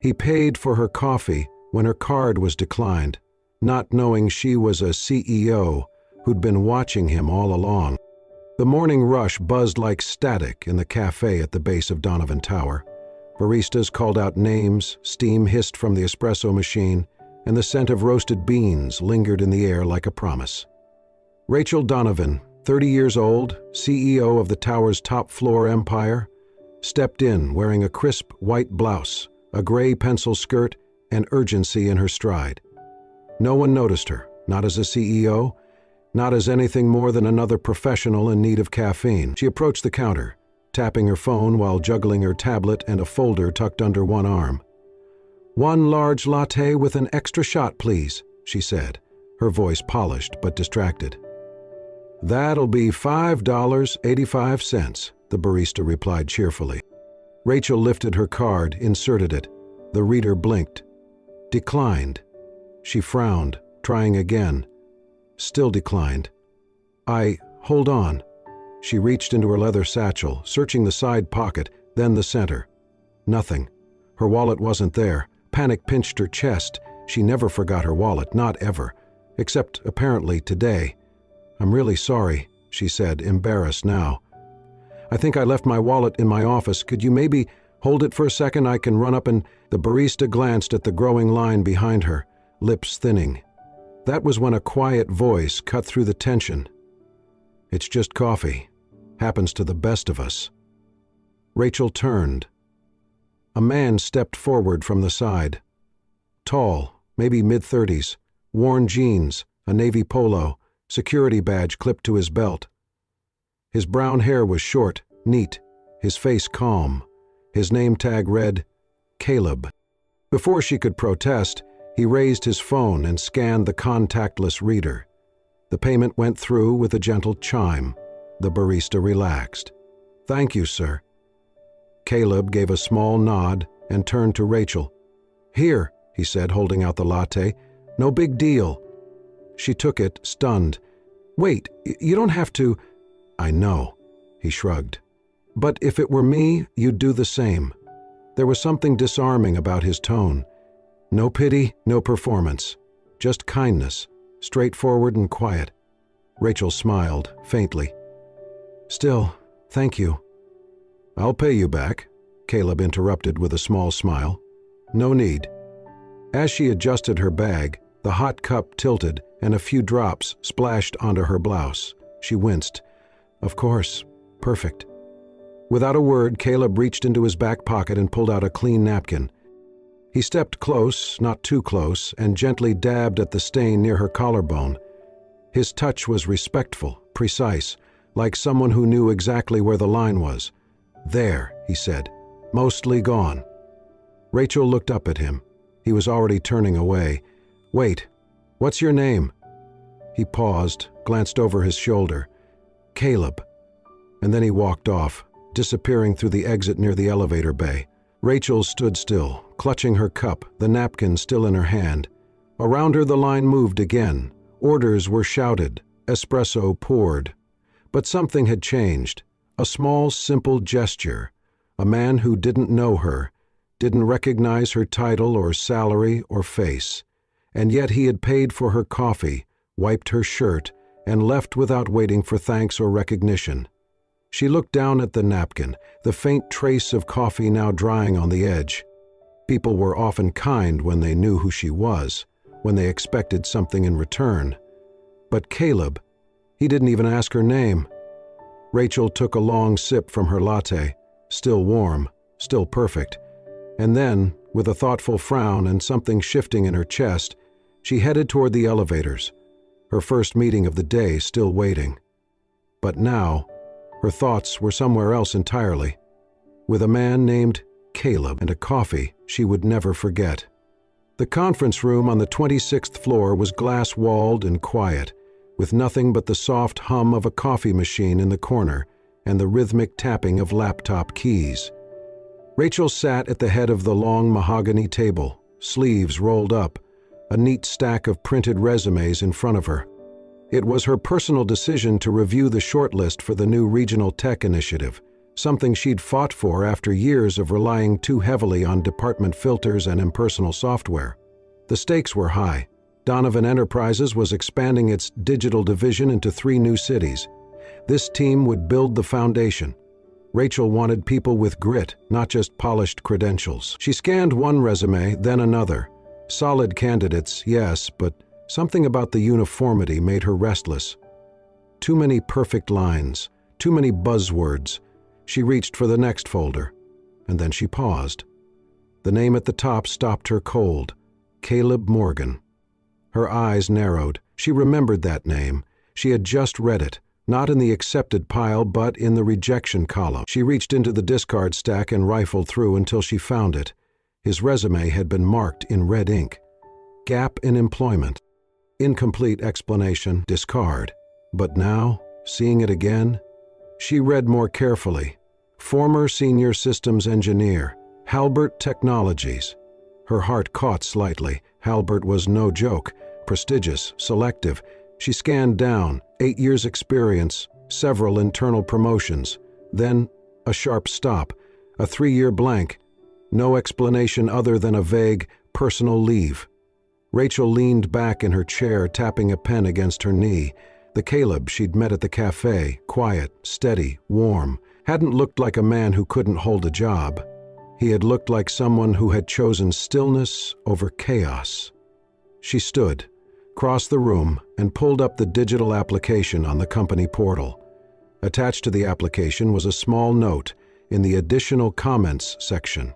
He paid for her coffee when her card was declined, not knowing she was a CEO who'd been watching him all along. The morning rush buzzed like static in the cafe at the base of Donovan Tower. Baristas called out names, steam hissed from the espresso machine, and the scent of roasted beans lingered in the air like a promise. Rachel Donovan, 30 years old, CEO of the tower's top-floor empire, stepped in wearing a crisp white blouse, a gray pencil skirt, and urgency in her stride. No one noticed her, not as a CEO, not as anything more than another professional in need of caffeine. She approached the counter, tapping her phone while juggling her tablet and a folder tucked under one arm. "One large latte with an extra shot, please," she said, her voice polished but distracted. "That'll be $5.85, the barista replied cheerfully. Rachel lifted her card, inserted it. The reader blinked. Declined. She frowned, trying again. Still declined. Hold on." She reached into her leather satchel, searching the side pocket, then the center. Nothing. Her wallet wasn't there. Panic pinched her chest. She never forgot her wallet, not ever. Except, apparently, today. "I'm really sorry," she said, embarrassed now. "I think I left my wallet in my office. Could you maybe hold it for a second? I can run up and—" The barista glanced at the growing line behind her, lips thinning. That was when a quiet voice cut through the tension. "It's just coffee. Happens to the best of us." Rachel turned. A man stepped forward from the side. Tall, maybe mid-30s, worn jeans, a navy polo, security badge clipped to his belt. His brown hair was short, neat, his face calm. His name tag read, Caleb. Before she could protest, he raised his phone and scanned the contactless reader. The payment went through with a gentle chime. The barista relaxed. "Thank you, sir." Caleb gave a small nod and turned to Rachel. "Here," he said, holding out the latte. "No big deal." She took it, stunned. "Wait, you don't have to—" "I know," he shrugged. "But if it were me, you'd do the same." There was something disarming about his tone. No pity, no performance. Just kindness, straightforward and quiet. Rachel smiled, faintly. "Still, thank you." "I'll pay you back," Caleb interrupted with a small smile. "No need." As she adjusted her bag, the hot cup tilted and a few drops splashed onto her blouse. She winced. "Of course. Perfect." Without a word, Caleb reached into his back pocket and pulled out a clean napkin. He stepped close, not too close, and gently dabbed at the stain near her collarbone. His touch was respectful, precise, like someone who knew exactly where the line was. "There," he said, "mostly gone." Rachel looked up at him. He was already turning away. "Wait, what's your name?" He paused, glanced over his shoulder. "Caleb." And then he walked off, disappearing through the exit near the elevator bay. Rachel stood still, clutching her cup, the napkin still in her hand. Around her the line moved again. Orders were shouted. Espresso poured. But something had changed. A small, simple gesture. A man who didn't know her, didn't recognize her title or salary or face. And yet he had paid for her coffee, wiped her shirt, and left without waiting for thanks or recognition. She looked down at the napkin, the faint trace of coffee now drying on the edge. People were often kind when they knew who she was, when they expected something in return. But Caleb, he didn't even ask her name. Rachel took a long sip from her latte, still warm, still perfect. And then, with a thoughtful frown and something shifting in her chest, she headed toward the elevators, her first meeting of the day still waiting. But now, her thoughts were somewhere else entirely, with a man named Caleb and a coffee she would never forget. The conference room on the 26th floor was glass-walled and quiet, with nothing but the soft hum of a coffee machine in the corner and the rhythmic tapping of laptop keys. Rachel sat at the head of the long mahogany table, sleeves rolled up, a neat stack of printed resumes in front of her. It was her personal decision to review the shortlist for the new regional tech initiative, something she'd fought for after years of relying too heavily on department filters and impersonal software. The stakes were high. Donovan Enterprises was expanding its digital division into 3 new cities. This team would build the foundation. Rachel wanted people with grit, not just polished credentials. She scanned one resume, then another. Solid candidates, yes, but something about the uniformity made her restless. Too many perfect lines, too many buzzwords. She reached for the next folder, and then she paused. The name at the top stopped her cold. Caleb Morgan. Her eyes narrowed. She remembered that name. She had just read it, not in the accepted pile, but in the rejection column. She reached into the discard stack and rifled through until she found it. His resume had been marked in red ink. Gap in employment. Incomplete explanation, discard. But now, seeing it again, she read more carefully. Former senior systems engineer, Halbert Technologies. Her heart caught slightly. Halbert was no joke. Prestigious, selective. She scanned down, 8 years experience, several internal promotions. Then, a sharp stop, a 3-year blank. No explanation other than a vague, personal leave. Rachel leaned back in her chair, tapping a pen against her knee. The Caleb she'd met at the cafe, quiet, steady, warm, hadn't looked like a man who couldn't hold a job. He had looked like someone who had chosen stillness over chaos. She stood, crossed the room, and pulled up the digital application on the company portal. Attached to the application was a small note in the additional comments section.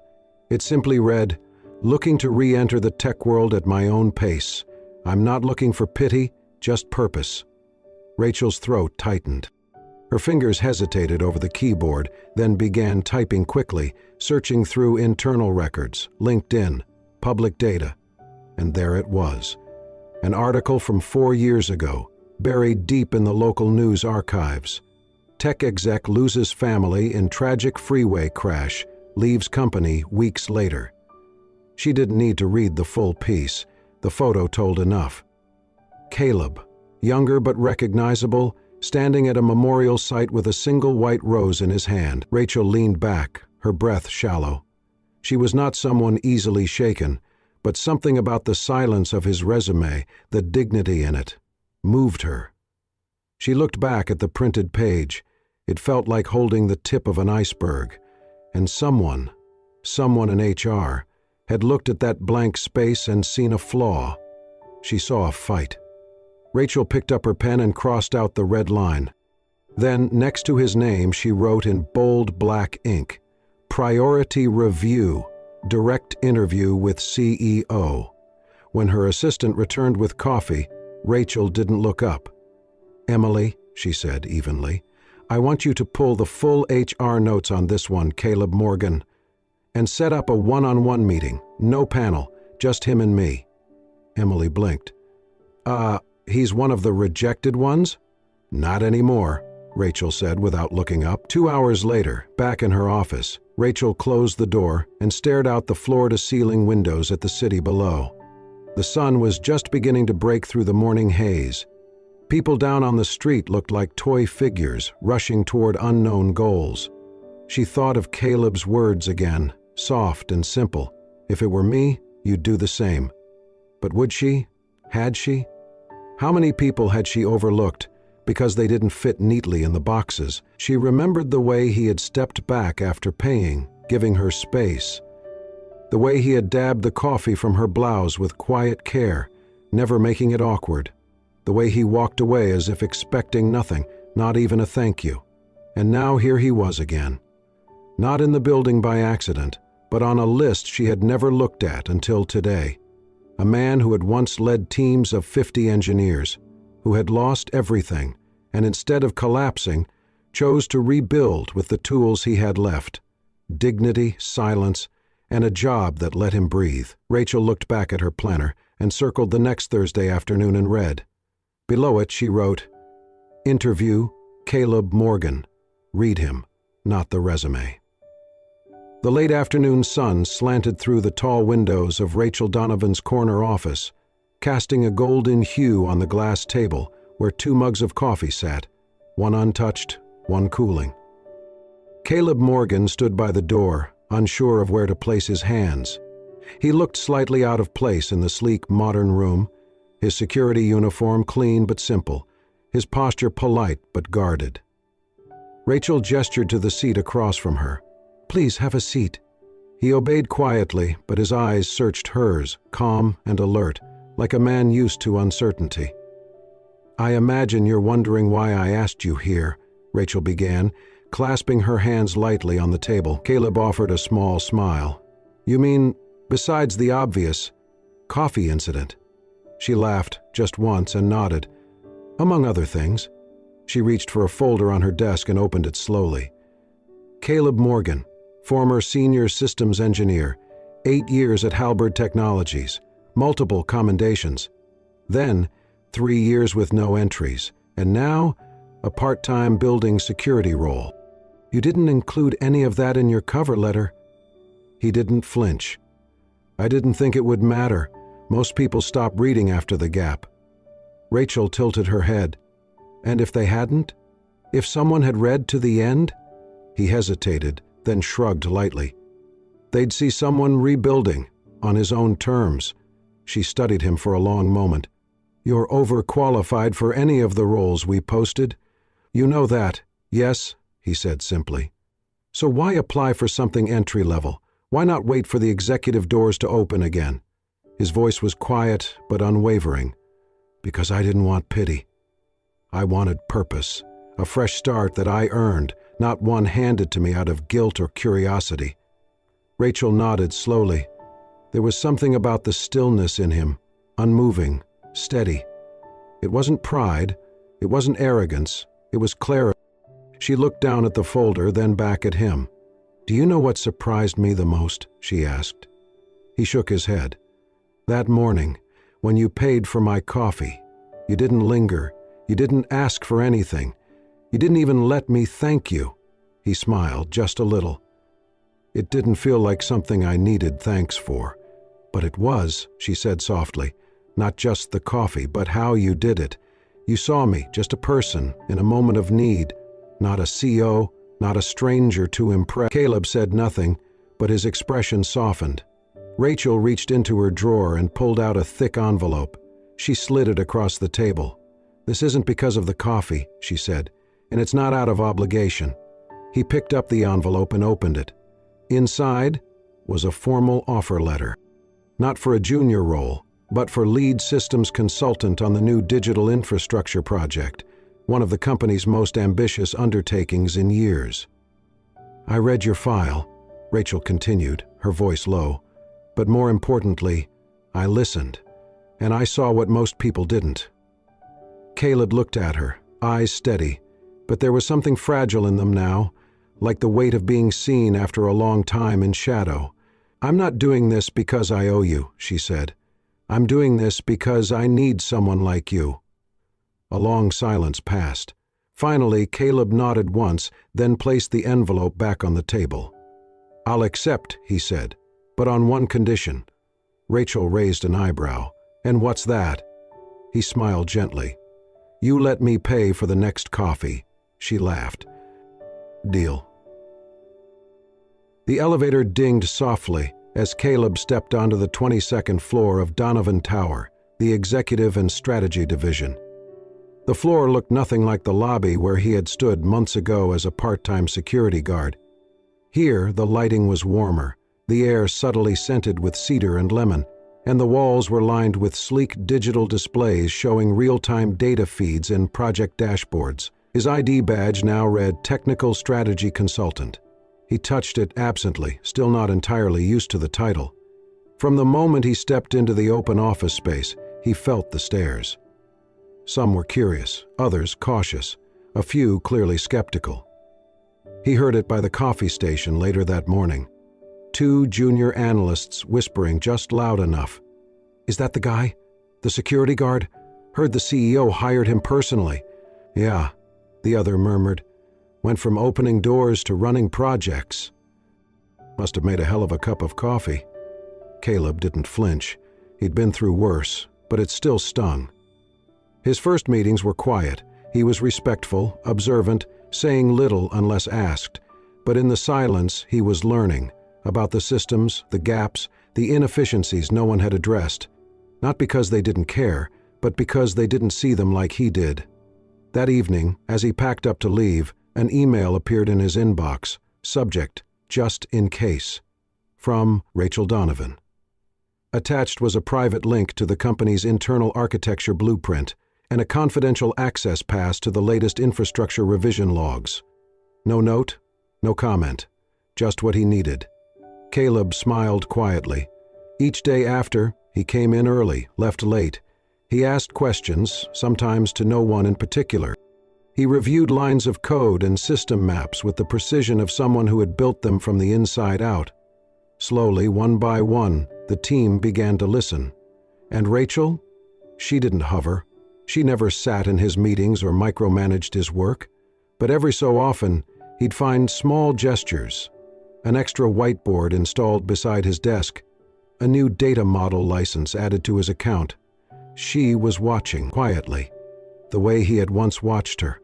It simply read, "Looking to re-enter the tech world at my own pace. I'm not looking for pity, just purpose." Rachel's throat tightened. Her fingers hesitated over the keyboard, then began typing quickly, searching through internal records, LinkedIn, public data. And there it was. An article from 4 years ago, buried deep in the local news archives. Tech exec loses family in tragic freeway crash, leaves company weeks later. She didn't need to read the full piece. The photo told enough. Caleb, younger but recognizable, standing at a memorial site with a single white rose in his hand. Rachel leaned back, her breath shallow. She was not someone easily shaken, but something about the silence of his resume, the dignity in it, moved her. She looked back at the printed page. It felt like holding the tip of an iceberg. And someone in HR, had looked at that blank space and seen a flaw. She saw a fight. Rachel picked up her pen and crossed out the red line. Then, next to his name, she wrote in bold black ink, "Priority Review, Direct Interview with CEO." When her assistant returned with coffee, Rachel didn't look up. "Emily," she said evenly, "I want you to pull the full HR notes on this one, Caleb Morgan, and set up a one-on-one meeting, no panel, just him and me." Emily blinked. He's one of the rejected ones?" "Not anymore," Rachel said without looking up. 2 hours later, back in her office, Rachel closed the door and stared out the floor-to-ceiling windows at the city below. The sun was just beginning to break through the morning haze. People down on the street looked like toy figures rushing toward unknown goals. She thought of Caleb's words again, soft and simple. "If it were me, you'd do the same." But would she? Had she? How many people had she overlooked because they didn't fit neatly in the boxes? She remembered the way he had stepped back after paying, giving her space. The way he had dabbed the coffee from her blouse with quiet care, never making it awkward. The way he walked away as if expecting nothing, not even a thank you. And now here he was again. Not in the building by accident, but on a list she had never looked at until today. A man who had once led teams of 50 engineers, who had lost everything, and instead of collapsing, chose to rebuild with the tools he had left. Dignity, silence, and a job that let him breathe. Rachel looked back at her planner and circled the next Thursday afternoon in red. Below it she wrote, "Interview, Caleb Morgan. Read him, not the resume." The late afternoon sun slanted through the tall windows of Rachel Donovan's corner office, casting a golden hue on the glass table where 2 mugs of coffee sat, one untouched, one cooling. Caleb Morgan stood by the door, unsure of where to place his hands. He looked slightly out of place in the sleek, modern room, his security uniform clean but simple, his posture polite but guarded. Rachel gestured to the seat across from her. "Please have a seat." He obeyed quietly, but his eyes searched hers, calm and alert, like a man used to uncertainty. "I imagine you're wondering why I asked you here," Rachel began, clasping her hands lightly on the table. Caleb offered a small smile. "You mean, besides the obvious, coffee incident?" She laughed just once and nodded. "Among other things." She reached for a folder on her desk and opened it slowly. Caleb Morgan, former senior systems engineer, 8 years at Halberd Technologies, multiple commendations. Then, 3 years with no entries, and now, a part-time building security role. "You didn't include any of that in your cover letter." He didn't flinch. "I didn't think it would matter. Most people stop reading after the gap." Rachel tilted her head. "And if they hadn't? If someone had read to the end?" He hesitated, then shrugged lightly. "They'd see someone rebuilding, on his own terms." She studied him for a long moment. "You're overqualified for any of the roles we posted. You know that, yes?" he said simply. "So why apply for something entry-level? Why not wait for the executive doors to open again?" His voice was quiet but unwavering. "Because I didn't want pity. I wanted purpose, a fresh start that I earned, not one handed to me out of guilt or curiosity." Rachel nodded slowly. There was something about the stillness in him, unmoving, steady. It wasn't pride, it wasn't arrogance, it was clarity. She looked down at the folder, then back at him. "Do you know what surprised me the most?" she asked. He shook his head. "That morning, when you paid for my coffee, you didn't linger, you didn't ask for anything. You didn't even let me thank you." He smiled just a little. "It didn't feel like something I needed thanks for. But it was," she said softly. "Not just the coffee, but how you did it. You saw me, just a person, in a moment of need. Not a CO, not a stranger to impress." Caleb said nothing, but his expression softened. Rachel reached into her drawer and pulled out a thick envelope. She slid it across the table. "This isn't because of the coffee," she said, "and it's not out of obligation." He picked up the envelope and opened it. Inside was a formal offer letter. Not for a junior role, but for lead systems consultant on the new digital infrastructure project, one of the company's most ambitious undertakings in years. "I read your file," Rachel continued, her voice low. "But more importantly, I listened, and I saw what most people didn't." Caleb looked at her, eyes steady, but there was something fragile in them now, like the weight of being seen after a long time in shadow. "I'm not doing this because I owe you," she said. "I'm doing this because I need someone like you." A long silence passed. Finally, Caleb nodded once, then placed the envelope back on the table. "I'll accept," he said, "but on one condition." Rachel raised an eyebrow. "And what's that?" He smiled gently. "You let me pay for the next coffee." She laughed. "Deal." The elevator dinged softly as Caleb stepped onto the 22nd floor of Donovan Tower, the Executive and Strategy Division. The floor looked nothing like the lobby where he had stood months ago as a part-time security guard. Here, the lighting was warmer, the air subtly scented with cedar and lemon, and the walls were lined with sleek digital displays showing real-time data feeds and project dashboards. His ID badge now read Technical Strategy Consultant. He touched it absently, still not entirely used to the title. From the moment he stepped into the open office space, he felt the stares. Some were curious, others cautious, a few clearly skeptical. He heard it by the coffee station later that morning. 2 junior analysts whispering just loud enough. "Is that the guy? The security guard? Heard the CEO hired him personally." "Yeah," the other murmured. "Went from opening doors to running projects." Must have made a hell of a cup of coffee. Caleb didn't flinch. He'd been through worse, but it still stung. His first meetings were quiet. He was respectful, observant, saying little unless asked. But in the silence, he was learning about the systems, the gaps, the inefficiencies no one had addressed, not because they didn't care, but because they didn't see them like he did. That evening, as he packed up to leave, an email appeared in his inbox. Subject, "Just in case." From Rachel Donovan. Attached was a private link to the company's internal architecture blueprint and a confidential access pass to the latest infrastructure revision logs. No note, no comment, just what he needed. Caleb smiled quietly. Each day after, he came in early, left late. He asked questions, sometimes to no one in particular. He reviewed lines of code and system maps with the precision of someone who had built them from the inside out. Slowly, one by one, the team began to listen. And Rachel? She didn't hover. She never sat in his meetings or micromanaged his work. But every so often, he'd find small gestures. An extra whiteboard installed beside his desk. A new data model license added to his account. She was watching, quietly, the way he had once watched her,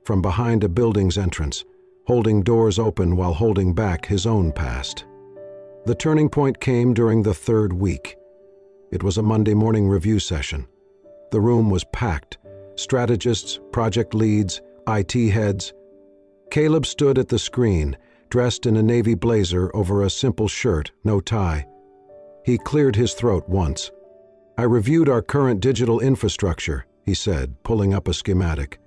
from behind a building's entrance, holding doors open while holding back his own past. The turning point came during the third week. It was a Monday morning review session. The room was packed. Strategists, project leads, IT heads. Caleb stood at the screen, dressed in a navy blazer over a simple shirt, no tie. He cleared his throat once. "I reviewed our current digital infrastructure," he said, pulling up a schematic,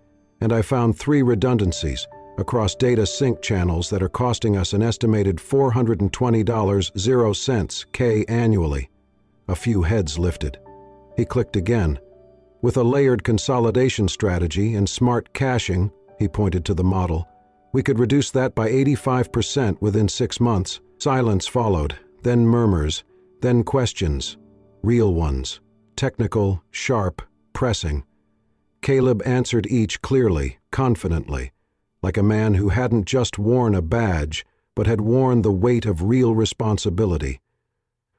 "and I found 3 redundancies across data sync channels that are costing us an estimated $420.00 annually." A few heads lifted. He clicked again. "With a layered consolidation strategy and smart caching," he pointed to the model, "we could reduce that by 85% within 6 months. Silence followed, then murmurs, then questions. Real ones. Technical, sharp, pressing. Caleb answered each clearly, confidently, like a man who hadn't just worn a badge, but had worn the weight of real responsibility.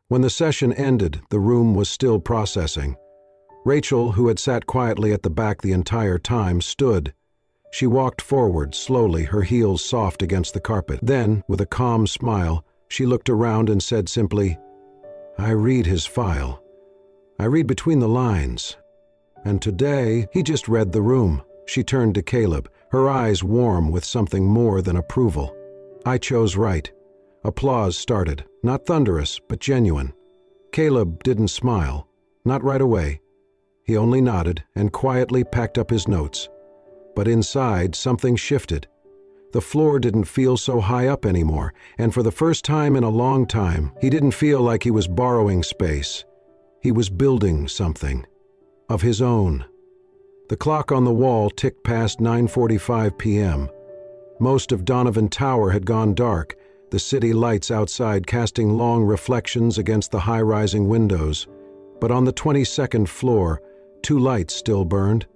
When the session ended, the room was still processing. Rachel, who had sat quietly at the back the entire time, stood. She walked forward, slowly, her heels soft against the carpet. Then, with a calm smile, she looked around and said simply, "I read his file. I read between the lines. And today, he just read the room." She turned to Caleb, her eyes warm with something more than approval. "I chose right." Applause started, not thunderous, but genuine. Caleb didn't smile, not right away. He only nodded and quietly packed up his notes. But inside, something shifted. The floor didn't feel so high up anymore, and for the first time in a long time, he didn't feel like he was borrowing space. He was building something. Of his own. The clock on the wall ticked past 9:45 p.m. Most of Donovan Tower had gone dark, the city lights outside casting long reflections against the high-rising windows. But on the 22nd floor, 2 lights still burned,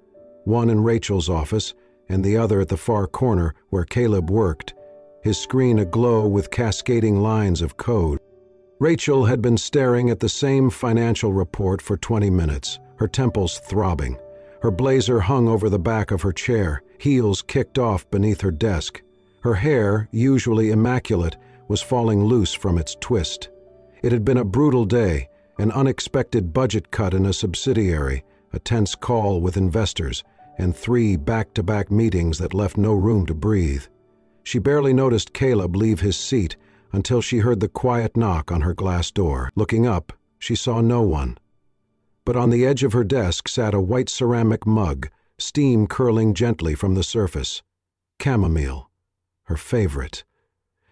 one in Rachel's office and the other at the far corner where Caleb worked, his screen aglow with cascading lines of code. Rachel had been staring at the same financial report for 20 minutes, her temples throbbing. Her blazer hung over the back of her chair, heels kicked off beneath her desk. Her hair, usually immaculate, was falling loose from its twist. It had been a brutal day, an unexpected budget cut in a subsidiary, a tense call with investors, and 3 back-to-back meetings that left no room to breathe. She barely noticed Caleb leave his seat until she heard the quiet knock on her glass door. Looking up, she saw no one. But on the edge of her desk sat a white ceramic mug, steam curling gently from the surface. Chamomile, her favorite.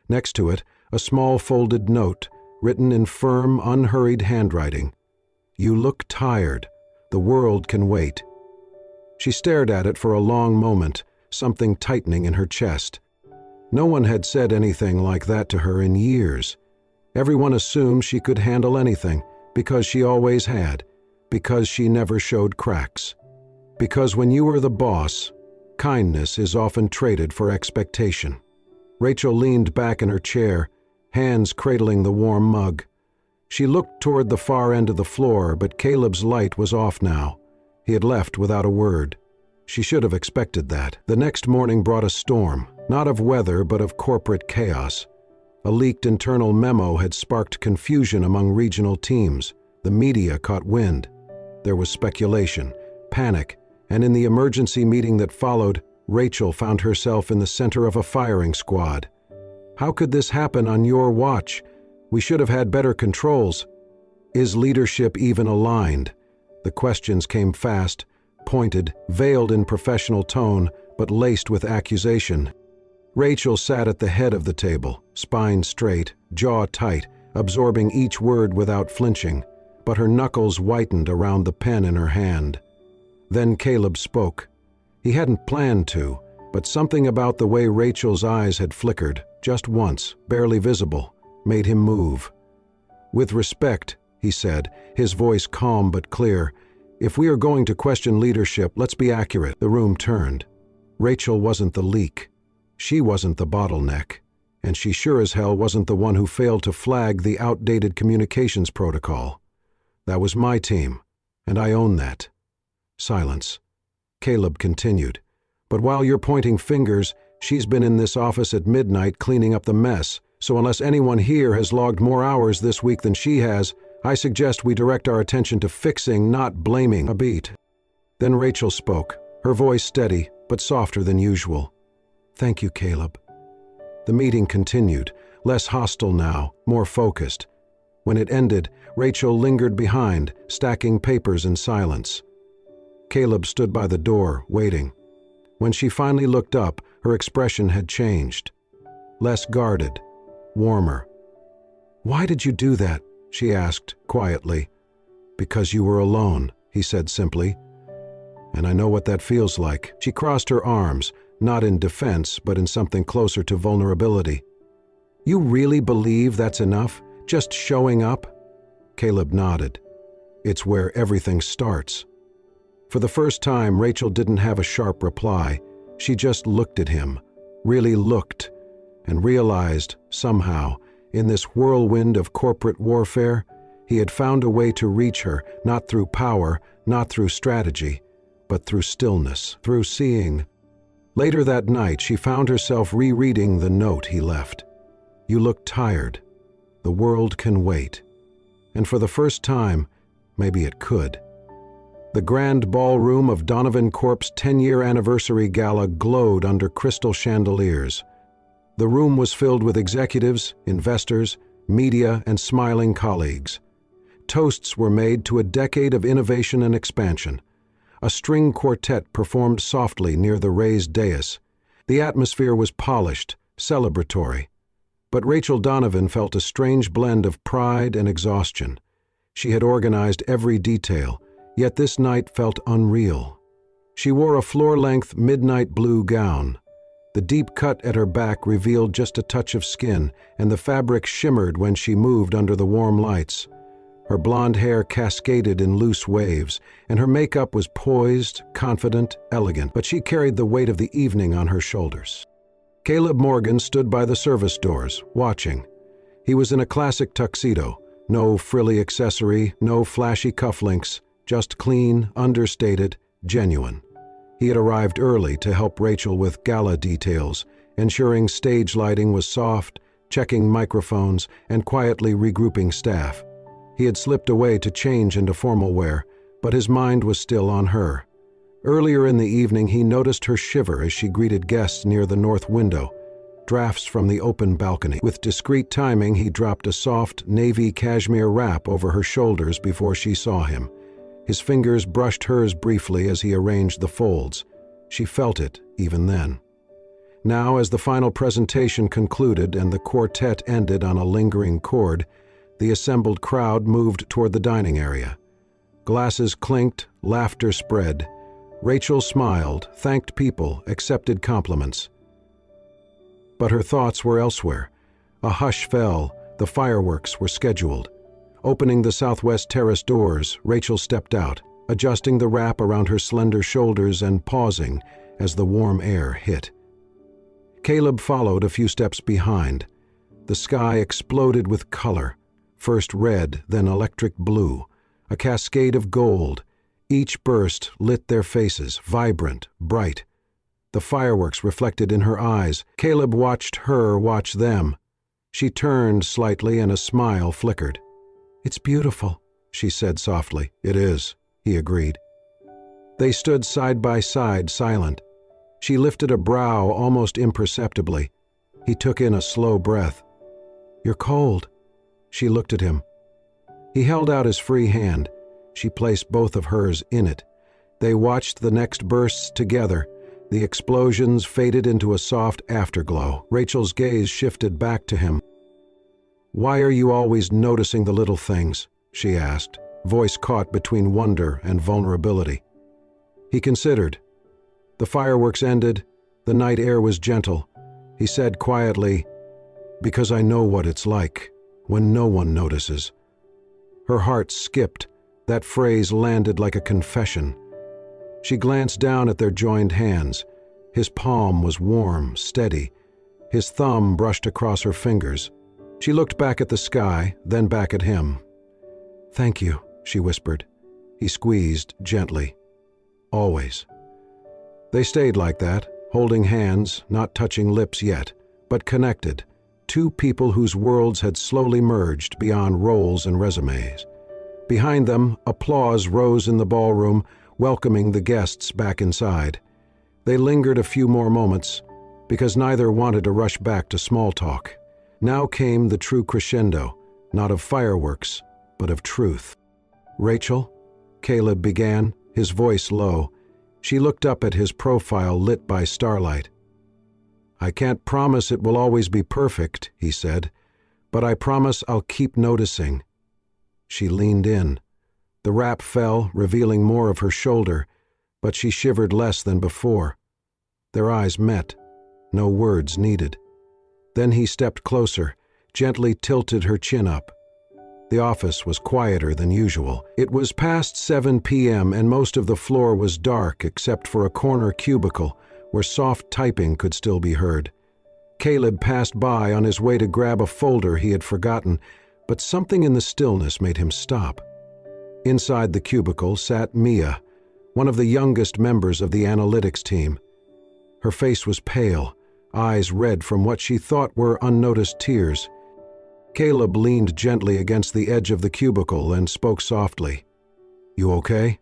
Next to it, a small folded note, written in firm, unhurried handwriting. "You look tired. The world can wait." She stared at it for a long moment, something tightening in her chest. No one had said anything like that to her in years. Everyone assumed she could handle anything, because she always had, because she never showed cracks. Because when you are the boss, kindness is often traded for expectation. Rachel leaned back in her chair, hands cradling the warm mug. She looked toward the far end of the floor, but Caleb's light was off now. He had left without a word. She should have expected that. The next morning brought a storm, Not of weather, but of corporate chaos. A leaked internal memo had sparked confusion among regional teams. The media caught wind. There was speculation, panic, and in the emergency meeting that followed, Rachel found herself in the center of a firing squad. "How could this happen on your watch? We should have had better controls. Is leadership even aligned?" The questions came fast, pointed, veiled in professional tone, but laced with accusation. Rachel sat at the head of the table, spine straight, jaw tight, absorbing each word without flinching, but her knuckles whitened around the pen in her hand. Then Caleb spoke. He hadn't planned to, but something about the way Rachel's eyes had flickered, just once, barely visible, made him move. "With respect," he said, his voice calm but clear, "if we are going to question leadership, let's be accurate." The room turned. Rachel wasn't the leak. She wasn't the bottleneck. And she sure as hell wasn't the one who failed to flag the outdated communications protocol. That was my team, and I own that. Silence. Caleb continued. "But while you're pointing fingers, she's been in this office at midnight cleaning up the mess, so unless anyone here has logged more hours this week than she has, I suggest we direct our attention to fixing, not blaming." A beat. Then Rachel spoke, her voice steady, but softer than usual. "Thank you, Caleb." The meeting continued, less hostile now, more focused. When it ended, Rachel lingered behind, stacking papers in silence. Caleb stood by the door, waiting. When she finally looked up, her expression had changed. Less guarded, warmer. "Why did you do that?" she asked, quietly. "Because you were alone," he said simply. "And I know what that feels like." She crossed her arms, not in defense, but in something closer to vulnerability. "You really believe that's enough? Just showing up?" Caleb nodded. "It's where everything starts." For the first time, Rachel didn't have a sharp reply. She just looked at him, really looked, and realized, somehow, in this whirlwind of corporate warfare, he had found a way to reach her, not through power, not through strategy, but through stillness, through seeing. Later that night, she found herself rereading the note he left. "You look tired. The world can wait." And for the first time, maybe it could. The grand ballroom of Donovan Corp's 10-year anniversary gala glowed under crystal chandeliers. The room was filled with executives, investors, media, and smiling colleagues. Toasts were made to a decade of innovation and expansion. A string quartet performed softly near the raised dais. The atmosphere was polished, celebratory. But Rachel Donovan felt a strange blend of pride and exhaustion. She had organized every detail, yet this night felt unreal. She wore a floor-length midnight blue gown. The deep cut at her back revealed just a touch of skin, and the fabric shimmered when she moved under the warm lights. Her blonde hair cascaded in loose waves, and her makeup was poised, confident, elegant, but she carried the weight of the evening on her shoulders. Caleb Morgan stood by the service doors, watching. He was in a classic tuxedo, no frilly accessory, no flashy cufflinks, just clean, understated, genuine. He had arrived early to help Rachel with gala details, ensuring stage lighting was soft, checking microphones, and quietly regrouping staff. He had slipped away to change into formal wear, but his mind was still on her. Earlier in the evening, he noticed her shiver as she greeted guests near the north window, drafts from the open balcony. With discreet timing, he dropped a soft, navy cashmere wrap over her shoulders before she saw him. His fingers brushed hers briefly as he arranged the folds. She felt it, even then. Now, as the final presentation concluded and the quartet ended on a lingering chord, the assembled crowd moved toward the dining area. Glasses clinked, laughter spread. Rachel smiled, thanked people, accepted compliments. But her thoughts were elsewhere. A hush fell, the fireworks were scheduled. Opening the southwest terrace doors, Rachel stepped out, adjusting the wrap around her slender shoulders and pausing as the warm air hit. Caleb followed a few steps behind. The sky exploded with color, first red, then electric blue, a cascade of gold. Each burst lit their faces, vibrant, bright. the fireworks reflected in her eyes. Caleb watched her watch them. She turned slightly and a smile flickered. "It's beautiful," she said softly. "It is," he agreed. They stood side by side, silent. She lifted a brow almost imperceptibly. He took in a slow breath. "You're cold." She looked at him. He held out his free hand. She placed both of hers in it. They watched the next bursts together. The explosions faded into a soft afterglow. Rachel's gaze shifted back to him. "Why are you always noticing the little things?" she asked, voice caught between wonder and vulnerability. He considered. The fireworks ended. The night air was gentle. He said quietly, "Because I know what it's like when no one notices." Her heart skipped. That phrase landed like a confession. She glanced down at their joined hands. His palm was warm, steady. His thumb brushed across her fingers. She looked back at the sky, then back at him. "Thank you," she whispered. He squeezed gently. "Always." They stayed like that, holding hands, not touching lips yet, but connected. Two people whose worlds had slowly merged beyond roles and resumes. Behind them, applause rose in the ballroom, welcoming the guests back inside. They lingered a few more moments, because neither wanted to rush back to small talk. Now came the true crescendo, not of fireworks, but of truth. "Rachel?" Caleb began, his voice low. She looked up at his profile lit by starlight. "I can't promise it will always be perfect," he said, "but I promise I'll keep noticing." She leaned in. The wrap fell, revealing more of her shoulder, but she shivered less than before. Their eyes met. No words needed. Then he stepped closer, gently tilted her chin up. The office was quieter than usual. It was past 7 p.m. and most of the floor was dark except for a corner cubicle where soft typing could still be heard. Caleb passed by on his way to grab a folder he had forgotten, but something in the stillness made him stop. Inside the cubicle sat Mia, one of the youngest members of the analytics team. Her face was pale, eyes red from what she thought were unnoticed tears. Caleb leaned gently against the edge of the cubicle and spoke softly. "You okay?"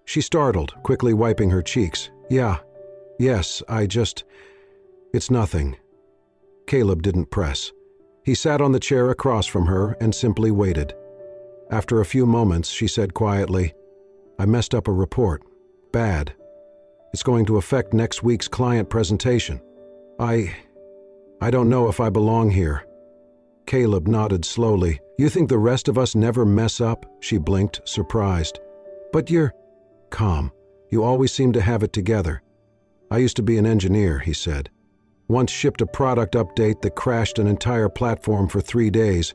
She startled, quickly wiping her cheeks. Yes, it's nothing." Caleb didn't press. He sat on the chair across from her and simply waited. After a few moments, she said quietly, "I messed up a report. Bad. It's going to affect next week's client presentation. I don't know if I belong here." Caleb nodded slowly. "You think the rest of us never mess up?" She blinked, surprised. "But you're calm. You always seem to have it together." "I used to be an engineer," he said. "Once shipped a product update that crashed an entire platform for 3 days.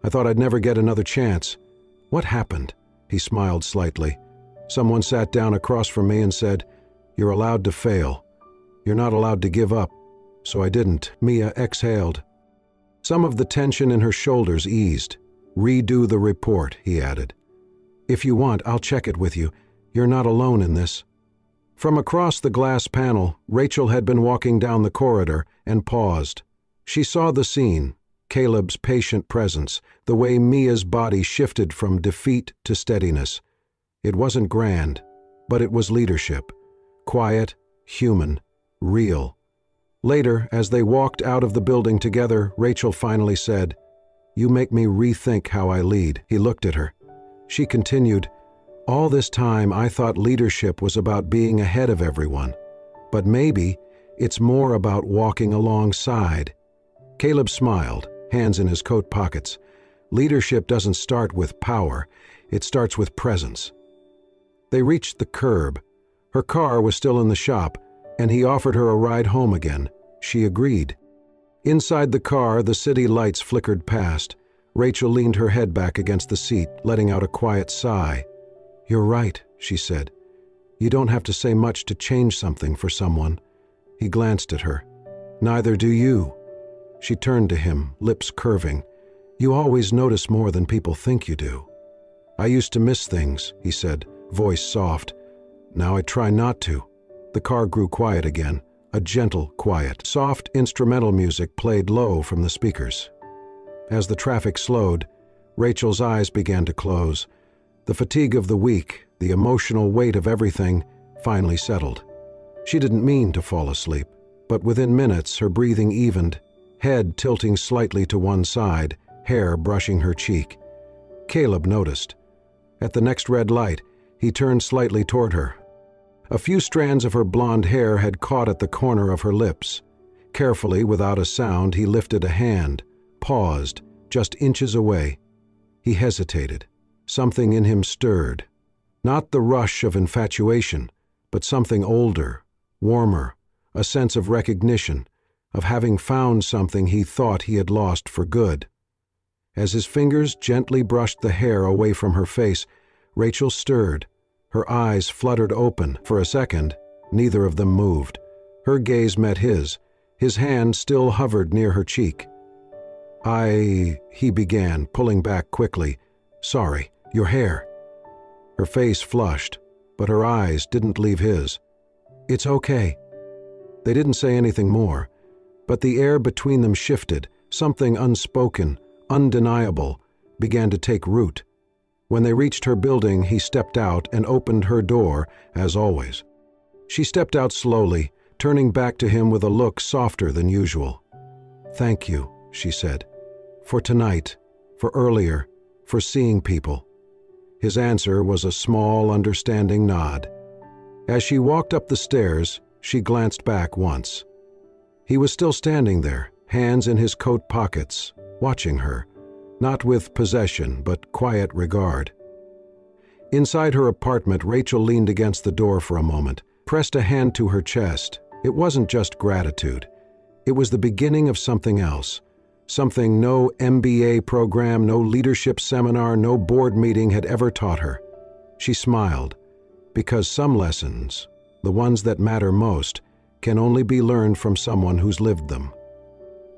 I thought I'd never get another chance." "What happened?" He smiled slightly. "Someone sat down across from me and said, 'You're allowed to fail. You're not allowed to give up.' So I didn't." Mia exhaled. Some of the tension in her shoulders eased. "Redo the report," he added. "If you want, I'll check it with you. You're not alone in this." From across the glass panel, Rachel had been walking down the corridor and paused. She saw the scene, Caleb's patient presence, the way Mia's body shifted from defeat to steadiness. It wasn't grand, but it was leadership. Quiet, human, real. Later, as they walked out of the building together, Rachel finally said, "You make me rethink how I lead." He looked at her. She continued, "All this time I thought leadership was about being ahead of everyone. But maybe it's more about walking alongside." Caleb smiled, hands in his coat pockets. "Leadership doesn't start with power, it starts with presence." They reached the curb. Her car was still in the shop, and he offered her a ride home again. She agreed. Inside the car, the city lights flickered past. Rachel leaned her head back against the seat, letting out a quiet sigh. "You're right," she said. "You don't have to say much to change something for someone." He glanced at her. "Neither do you." She turned to him, lips curving. "You always notice more than people think you do." "I used to miss things," he said, voice soft. "Now I try not to." The car grew quiet again. a gentle quiet. Soft instrumental music played low from the speakers. As the traffic slowed, Rachel's eyes began to close. The fatigue of the week, the emotional weight of everything, finally settled. She didn't mean to fall asleep, but within minutes her breathing evened, head tilting slightly to one side, hair brushing her cheek. Caleb noticed. At the next red light, he turned slightly toward her. A few strands of her blonde hair had caught at the corner of her lips. Carefully, without a sound, he lifted a hand, paused, just inches away. He hesitated. Something in him stirred. Not the rush of infatuation, but something older, warmer, a sense of recognition, of having found something he thought he had lost for good. As his fingers gently brushed the hair away from her face, Rachel stirred. Her eyes fluttered open. For a second, neither of them moved. Her gaze met his. His hand still hovered near her cheek. He began, pulling back quickly. Sorry, your hair. Her face flushed, but her eyes didn't leave his. It's okay. They didn't say anything more, but the air between them shifted. Something unspoken, undeniable, began to take root. When they reached her building, he stepped out and opened her door, as always. She stepped out slowly, turning back to him with a look softer than usual. Thank you, she said. For tonight, for earlier, for seeing people. His answer was a small, understanding nod. As she walked up the stairs, she glanced back once. He was still standing there, hands in his coat pockets, watching her. Not with possession, but quiet regard. Inside her apartment, Rachel leaned against the door for a moment, pressed a hand to her chest. It wasn't just gratitude. It was the beginning of something else. Something no MBA program, no leadership seminar, no board meeting had ever taught her. She smiled, because some lessons, the ones that matter most, can only be learned from someone who's lived them.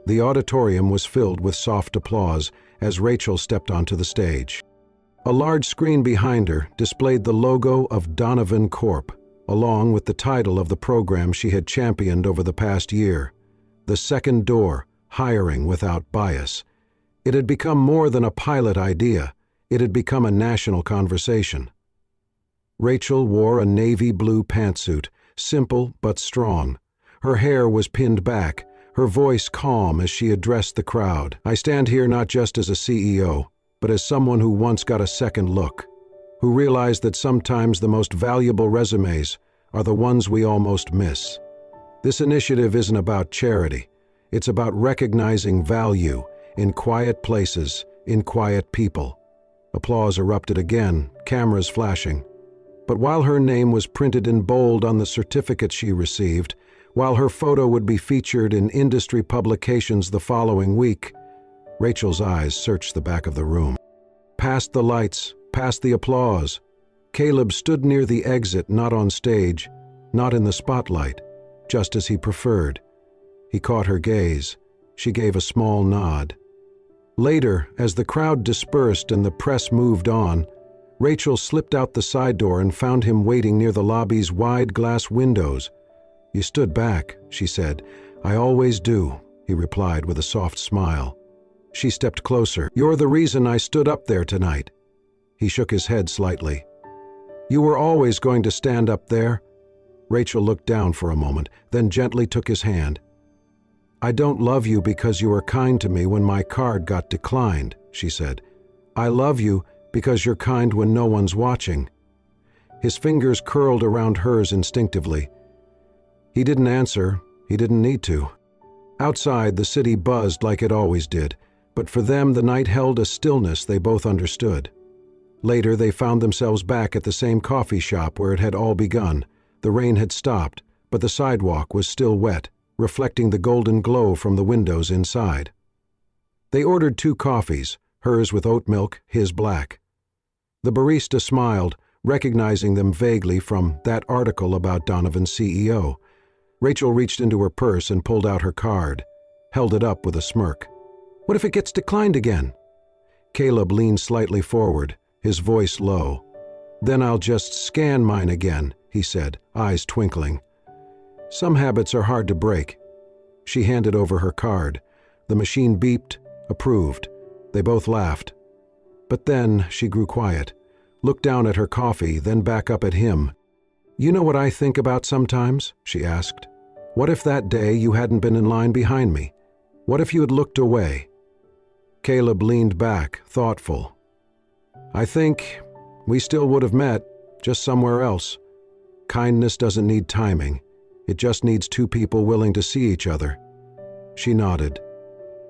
The auditorium was filled with soft applause as Rachel stepped onto the stage. A large screen behind her displayed the logo of Donovan Corp., along with the title of the program she had championed over the past year, The Second Door, Hiring Without Bias. It had become more than a pilot idea. It had become a national conversation. Rachel wore a navy blue pantsuit, simple but strong. Her hair was pinned back, her voice calm as she addressed the crowd. I stand here not just as a CEO, but as someone who once got a second look, who realized that sometimes the most valuable resumes are the ones we almost miss. This initiative isn't about charity. It's about recognizing value in quiet places, in quiet people. Applause erupted again, cameras flashing. But while her name was printed in bold on the certificate she received, while her photo would be featured in industry publications the following week, Rachel's eyes searched the back of the room. Past the lights, past the applause, Caleb stood near the exit, not on stage, not in the spotlight, just as he preferred. He caught her gaze. She gave a small nod. Later, as the crowd dispersed and the press moved on, Rachel slipped out the side door and found him waiting near the lobby's wide glass windows. You stood back, she said. I always do, he replied with a soft smile. She stepped closer. You're the reason I stood up there tonight. He shook his head slightly. You were always going to stand up there. Rachel looked down for a moment, then gently took his hand. I don't love you because you were kind to me when my card got declined, she said. I love you because you're kind when no one's watching. His fingers curled around hers instinctively. He didn't answer. He didn't need to. Outside, the city buzzed like it always did, but for them the night held a stillness they both understood. Later, they found themselves back at the same coffee shop where it had all begun. The rain had stopped, but the sidewalk was still wet, reflecting the golden glow from the windows inside. They ordered 2 coffees, hers with oat milk, his black. The barista smiled, recognizing them vaguely from that article about Donovan's CEO. Rachel reached into her purse and pulled out her card, held it up with a smirk. What if it gets declined again? Caleb leaned slightly forward, his voice low. Then I'll just scan mine again, he said, eyes twinkling. Some habits are hard to break. She handed over her card. The machine beeped, approved. They both laughed. But then she grew quiet, looked down at her coffee, then back up at him. "You know what I think about sometimes?" she asked. "What if that day you hadn't been in line behind me? What if you had looked away?" Caleb leaned back, thoughtful. "I think we still would have met, just somewhere else. Kindness doesn't need timing. It just needs two people willing to see each other." She nodded.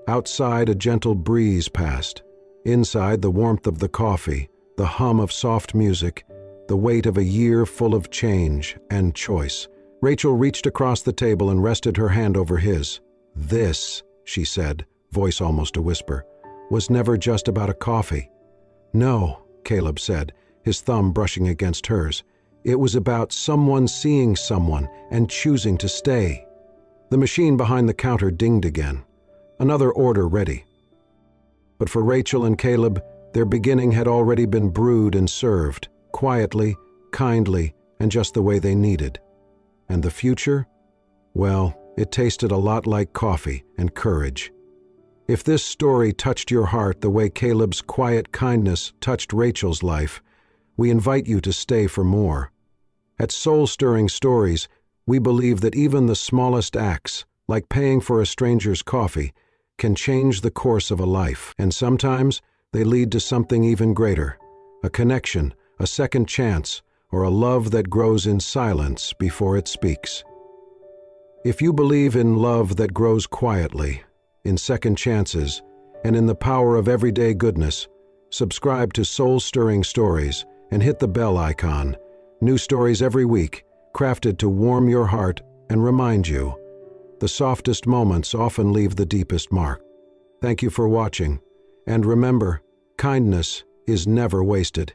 Outside, a gentle breeze passed. Inside, the warmth of the coffee, the hum of soft music, the weight of a year full of change and choice. Rachel reached across the table and rested her hand over his. "This," she said, voice almost a whisper, "was never just about a coffee." "No," Caleb said, his thumb brushing against hers. "It was about someone seeing someone and choosing to stay." The machine behind the counter dinged again. Another order ready. But for Rachel and Caleb, their beginning had already been brewed and served, quietly, kindly, and just the way they needed. And the future? Well, it tasted a lot like coffee and courage. If this story touched your heart the way Caleb's quiet kindness touched Rachel's life, we invite you to stay for more. At Soul-Stirring Stories, we believe that even the smallest acts, like paying for a stranger's coffee, can change the course of a life, and sometimes they lead to something even greater, a connection, a second chance, or a love that grows in silence before it speaks. If you believe in love that grows quietly, in second chances, and in the power of everyday goodness, subscribe to Soul-Stirring Stories and hit the bell icon. New stories every week, crafted to warm your heart and remind you, the softest moments often leave the deepest mark. Thank you for watching, and remember, kindness is never wasted.